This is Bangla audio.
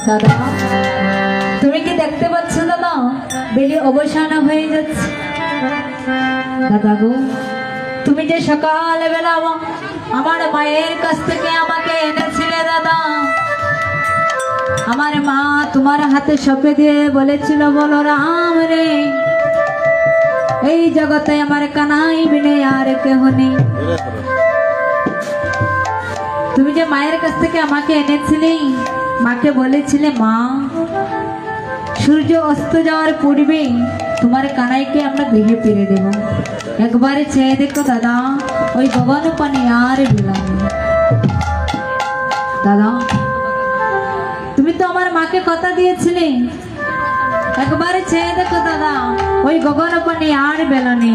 দাদা তুমি কি দেখতে পাচ্ছ দাদা বেলি অবসান হয়ে যাচ্ছে। দাদা গো তুমি যে সকালবেলা আমার মায়ের কাছ থেকে আমাকে এনেছিলে দাদা, আমার মা তোমার হাতে সঁপে দিয়ে বলেছিল বলরাম রে এই জগতে আমার কানাই বিনে আর কেহ নেই। তুমি যে মায়ের কাছ থেকে আমাকে এনেছিলে, মাকে বলেছিলে মা সূর্য অস্ত যাওয়ার পূর্বে তোমার কানাইকে আমরা দেহে পেরে দেব। একবারে চেয়ে দেখো দাদা ওই গগন পানি আর বিলাম। দাদা তুমি তো আমার মাকে কথা দিয়েছিলে, একবারে চেয়ে দেখো দাদা ওই গগন পানি আর বেলানি।